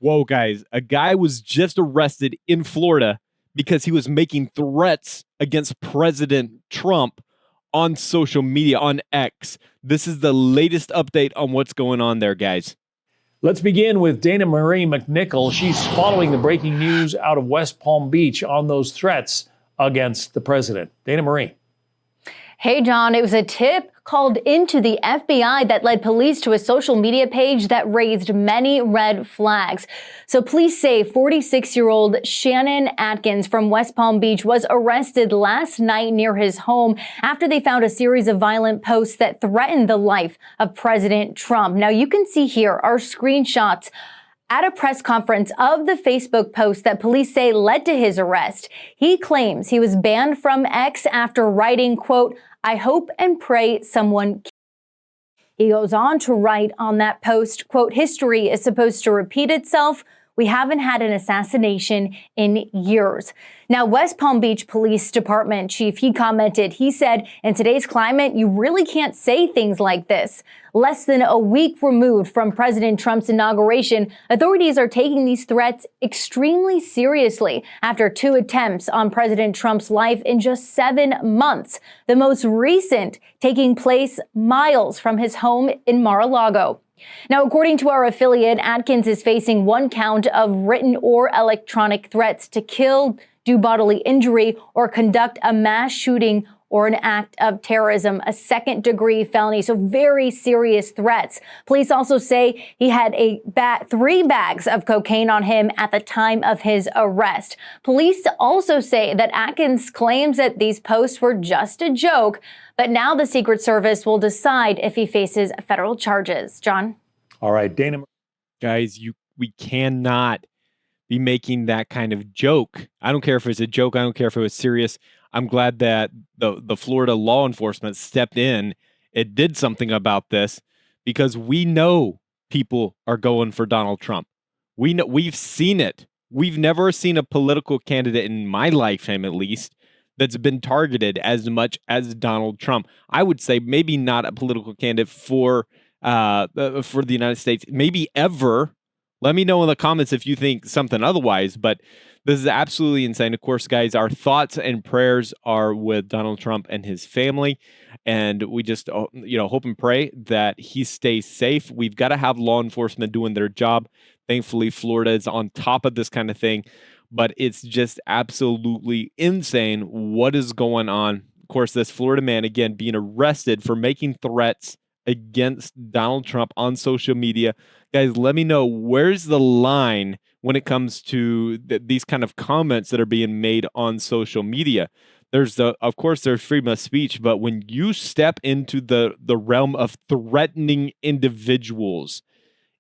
Whoa, guys, a guy was just arrested in Florida because he was making threats against President Trump on social media, on X. This is the latest update on what's going on there, guys. Let's begin with Dana Marie McNichol. She's following the breaking news out of West Palm Beach on those threats against the president. Dana Marie. Hey, John, it was a tip called into the FBI that led police to a social media page that raised many red flags. So police say 46-year-old Shannon Atkins from West Palm Beach was arrested last night near his home after they found a series of violent posts that threatened the life of President Trump. Now, you can see here are screenshots at a press conference of the Facebook post that police say led to his arrest. He claims he was banned from X after writing, quote, "I hope and pray someone." He goes on to write on that post, quote, "History is supposed to repeat itself. We haven't had an assassination in years." Now, West Palm Beach Police Department chief, he commented, he said, "In today's climate, you really can't say things like this." Less than a week removed from President Trump's inauguration, authorities are taking these threats extremely seriously after 2 attempts on President Trump's life in just 7 months, the most recent taking place miles from his home in Mar-a-Lago. Now, according to our affiliate, Atkins is facing 1 count of written or electronic threats to kill, do bodily injury, or conduct a mass shooting or an act of terrorism, a second-degree felony. So very serious threats. Police also say he had 3 bags of cocaine on him at the time of his arrest. Police also say that Atkins claims that these posts were just a joke, but now the Secret Service will decide if he faces federal charges. John? All right, Dana. Guys, we cannot be making that kind of joke. I don't care if it's a joke. I don't care if it was serious. I'm glad that the Florida law enforcement stepped in. It did something about this because we know people are going for Donald Trump. We've seen it. We've never seen a political candidate in my lifetime, at least, that's been targeted as much as Donald Trump. I would say maybe not a political candidate for the United States, maybe ever. Let me know in the comments if you think something otherwise, but this is absolutely insane. Of course, guys, our thoughts and prayers are with Donald Trump and his family, and we just hope and pray that he stays safe. We've got to have law enforcement doing their job. Thankfully, Florida is on top of this kind of thing, but it's just absolutely insane what is going on. Of course, this Florida man, again, being arrested for making threats against Donald Trump on social media. Guys, let me know, where's the line when it comes to these kind of comments that are being made on social media? Of course, there's freedom of speech, but when you step into the realm of threatening individuals,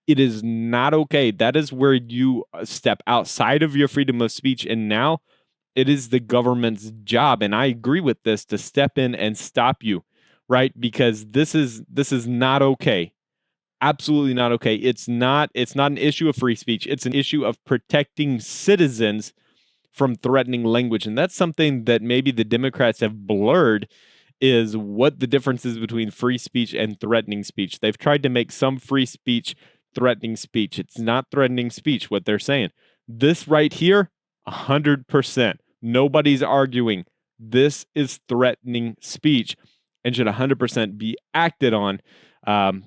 it is not okay. That is where you step outside of your freedom of speech, and now it is the government's job, and I agree with this, to step in and stop you, right? Because this is not okay. Absolutely not okay. It's not an issue of free speech. It's an issue of protecting citizens from threatening language. And that's something that maybe the Democrats have blurred, is what the difference is between free speech and threatening speech. They've tried to make some free speech threatening speech. It's not threatening speech, what they're saying. This right here, 100%. Nobody's arguing. This is threatening speech and should 100% be acted on.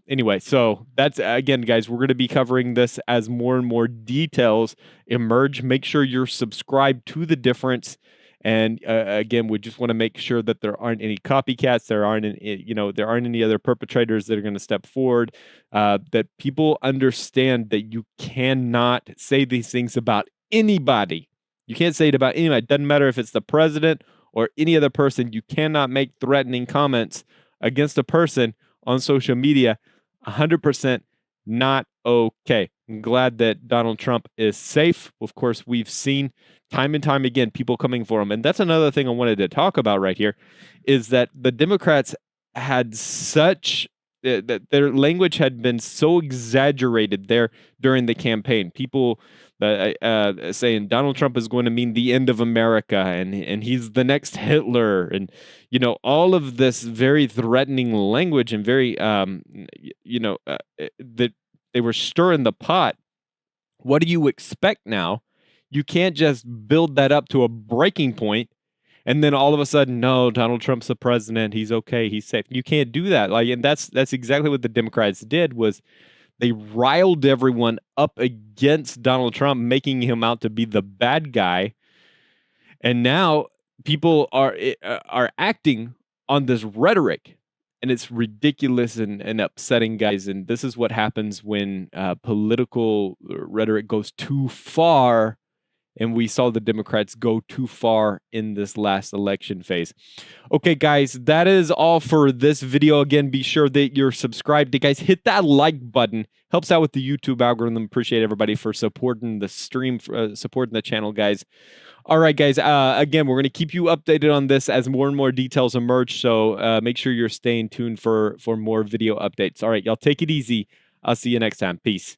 Anyway, so that's, again, guys, we're going to be covering this as more and more details emerge. Make sure you're subscribed to The Difference. And again, we just want to make sure that there aren't any copycats. There aren't any other perpetrators that are going to step forward, that people understand that you cannot say these things about anybody. You can't say it about anybody. It doesn't matter if it's the president or any other person. You cannot make threatening comments against a person on social media. 100% not okay. I'm glad that Donald Trump is safe. Of course, we've seen time and time again people coming for him. And that's another thing I wanted to talk about right here, is that the Democrats had such that their language had been so exaggerated there during the campaign. People saying Donald Trump is going to mean the end of America, and he's the next Hitler, and all of this very threatening language, and very that they were stirring the pot What do you expect now? You can't just build that up to a breaking point and then all of a sudden, no, Donald Trump's the president. He's okay. He's safe. You can't do that. Like, and that's exactly what the Democrats did. Was they riled everyone up against Donald Trump, making him out to be the bad guy. And now people are acting on this rhetoric, and it's ridiculous and upsetting, guys. And this is what happens when political rhetoric goes too far. And we saw the Democrats go too far in this last election phase. Okay, guys, that is all for this video. Again, be sure that you're subscribed. Guys, hit that like button. Helps out with the YouTube algorithm. Appreciate everybody for supporting the stream, supporting the channel, guys. All right, guys. Again, we're going to keep you updated on this as more and more details emerge. So make sure you're staying tuned for more video updates. All right, y'all take it easy. I'll see you next time. Peace.